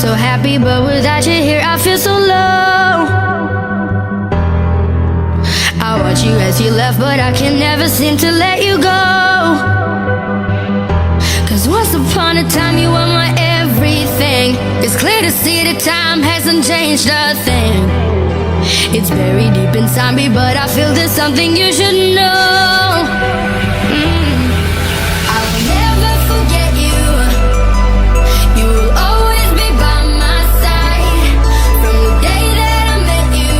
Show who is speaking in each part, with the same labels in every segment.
Speaker 1: so happy, but without you here I feel so low. I watch you as you left, but I can never seem to let you go. Cause once upon a time you were my everything. It's clear to see that time hasn't changed a thing. It's buried deep inside me, but I feel there's something you should know. I will never forget you. You will always be by my side. From the day that I met you,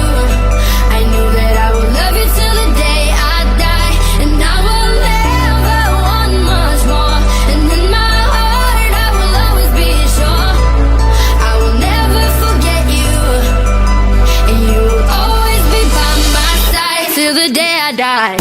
Speaker 1: I knew that I would love you till the day I die. And I will never want much more. And in my heart I will always be sure. I will never forget you. And you will always be by my side till the day I die.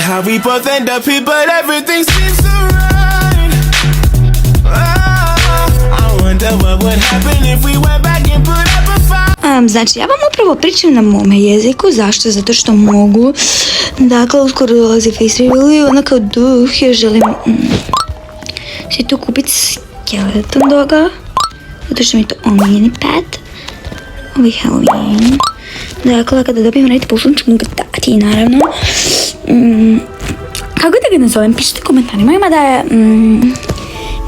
Speaker 2: How we both end up here, but everything seems so right. I wonder what would happen if we went back and put up a fight.
Speaker 3: Znači, ja vam upravo pričam na mome jeziku. Zašto? Zato što mogu. Dakle, uskoro dolazi face reveal i onda kao duh, ja želim si tu kupiti skeleton doga. Zato što mi je to omiljeni pet. Ovo je Halloween. Dakle, kada dobijem raditi pošlom ću mu ga dati, naravno. Kako da ga nazovem? Pišite komentarima. Ima da je...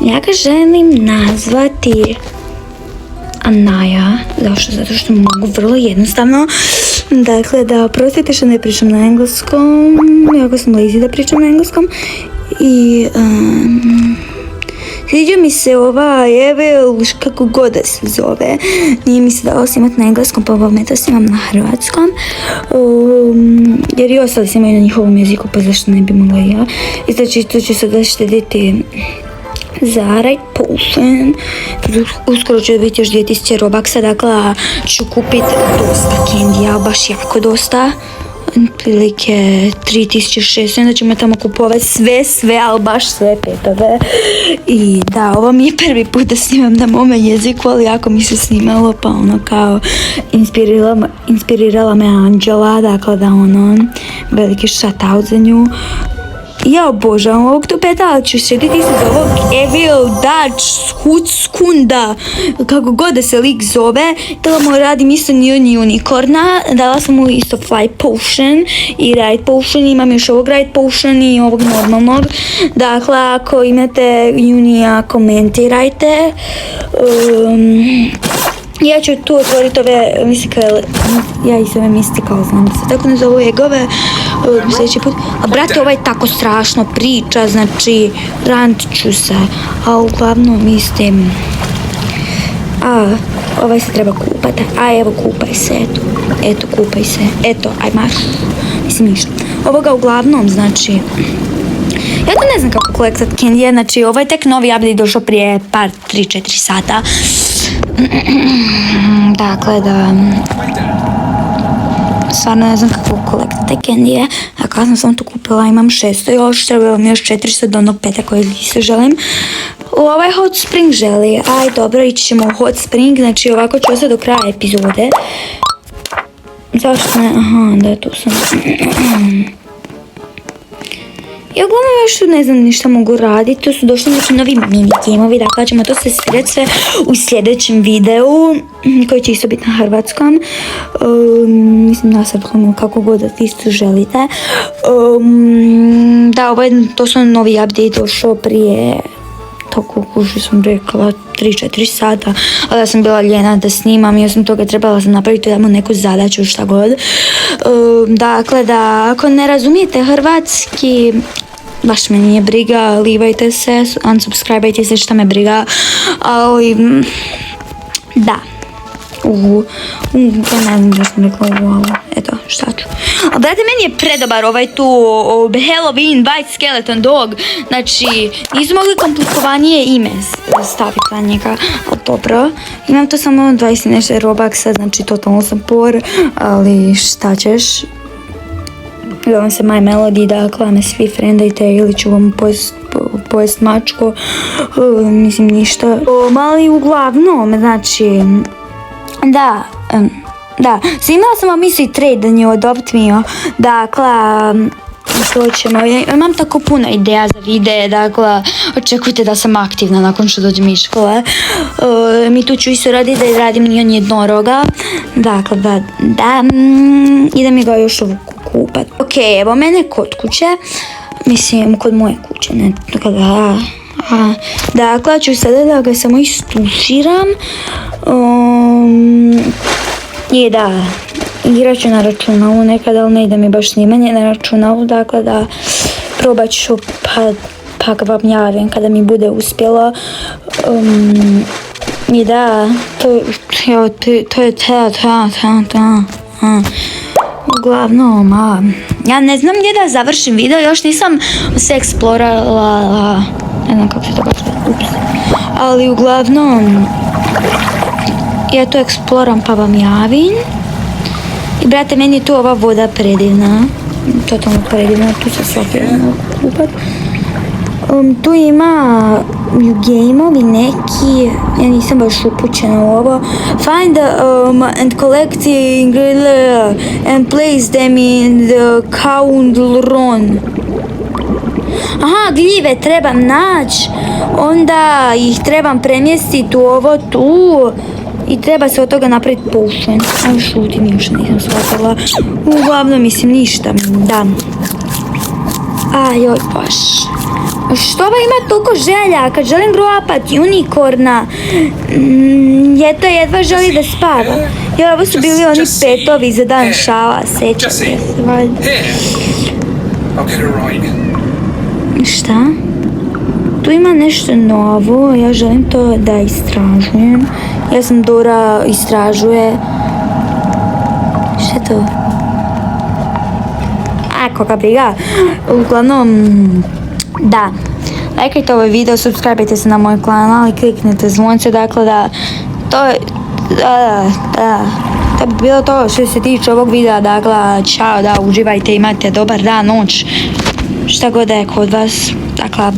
Speaker 3: ja ga želim nazvati Anaya. Zašto? Zato što mogu vrlo jednostavno. Dakle, da prostite što ne pričam na engleskom. Jako sam lazy da pričam na engleskom. I... sviđa mi se ova Evil, kako god da se zove. Nije mi se dalo snimati na engleskom, pa vam to snimam na hrvatskom. Jer i ostali snimaju na njihovom jeziku, pa zašto ne bi mogla ja. I znači to ću sada štediti za Raid Potion. Uskoro će biti još 2000 robaksa, dakle ću kupiti dosta kendija, baš jako dosta. Prilike 3600, onda ćemo tamo kupovati sve, ali baš sve petove. I da, ovo mi je prvi put da snimam na mome jeziku, ali jako mi se snimalo, pa ono kao inspirirala me Anđela, dakle da ono, veliki shout out za nju. Ja obožavam ovog tupeta, ali ću sjetiti se za ovog Evil Dutch Skunda, kako god da se lik zove. Dala mu radim isto New Unicorna, dala sam mu isto Fly Potion i Ride Potion, imam još ovog Ride Potion i ovog normalnog. Dakle, ako imate Unija, komentirajte. Ja ću tu otvoriti ove, ja ih sve Mystical, znam da se tako ne zovu egove, sljedeći put. A brate, ovaj tako strašno priča, znači, rantit ću se, a uglavnom mislim, ovaj se treba kupati, evo kupaj se, eto kupaj se, eto, aj marš, mislim ništa. Ovoga uglavnom, znači, ja to ne znam kako kolektat kendije, znači, ovo je tek novi update došao prije par 3-4 sata. Dakle, da stvarno ne znam kako kolektate kendije. Dakle, ja sam samo to kupila, imam 600 još, trebalo mi još 400 do onog peta koje isto želim. Ovaj Hot Spring želi, aj dobro, ići ćemo u Hot Spring, znači ovako ću ostati do kraja epizode. Zašto ne? Aha, da tu sam. Ja uglavnom još ne znam ništa mogu raditi, tu su došli neki novi mini gameovi, dakle ćemo to se svirati sve u sljedećem videu koji će isto biti na hrvatskom. Mislim na srpskom, kako god da ti isto želite. Da, to su novi update došao prije, tako što sam rekla, 3-4 sata, ali ja sam bila ljena da snimam i osim toga trebala sam napraviti tamo neku zadaću, šta god. Dakle, da ako ne razumijete hrvatski, baš me nije briga, livajte se, unsubscribeajte se, šta me briga, ali da. Ne znam da sam rekla ovo, eto, šta ću. Ali brate, meni je predobar ovaj tu Halloween White Skeleton Dog. Znači, nisu mogli komplikovanije ime staviti na njega. Ali dobro, imam to samo 20 nešto Robuxa, znači totalno sam poor, ali šta ćeš? Zovem se My Melody, dakle, me svi frendajte ili ću vam pojest mačku, mislim ništa. Ali uglavnom, znači, da, imala sam vam misli trade nju od Mio, dakle, to ćemo, imam tako puno ideja za videe, dakle, očekujte da sam aktivna nakon što dođem iz škole. Mi tu ću isto raditi da radim nijon jednoroga, dakle, idem mi ga još kupat. Ok, evo mene kod kuće, mislim kod moje kuće, ne, dakle, ću sada da ga samo istuširam, i da, igrat ću na računalu nekad, ali ne ide mi baš snimanje na računalu, dakle da probat ću pa vam javim kada mi bude uspjelo. I da, to je uglavnom, ja ne znam gdje da završim video, još nisam se eksplorala, ne znam kako se to baš ali uglavnom ja to eksploram pa vam javim. I brate, meni je tu ova voda predivna, totalno predivna, tu se svaki kupat. Tu ima game-ovi neki, ja nisam baš upućena u ovo. Find and collect ingredients and place them in the cauldron. Aha, gljive trebam naći, onda ih trebam premjestiti u ovo tu. I treba se od toga napraviti potion. Ajmo šutim, još nisam shvatila. Uglavnom, mislim, ništa. Da. Joj, baš. Što ova ima toliko želja? Kad želim grow upat unikorna, jedva želi da spava. Jer ovo su bili oni petovi za dan šala. Sećam se. Šta? Tu ima nešto novo, ja želim to da istražujem. Ja sam Dora istražuje. Šta je to? Koga briga. Uglavnom, da. Lajkajte ovaj video, subscribe-ajte se na moj kanal i kliknite zvonce, dakle da to bi bilo to što se tiče ovog videa, dakle, čao, da, uživajte, imate dobar dan, noć, šta god da je kod vas, dakle,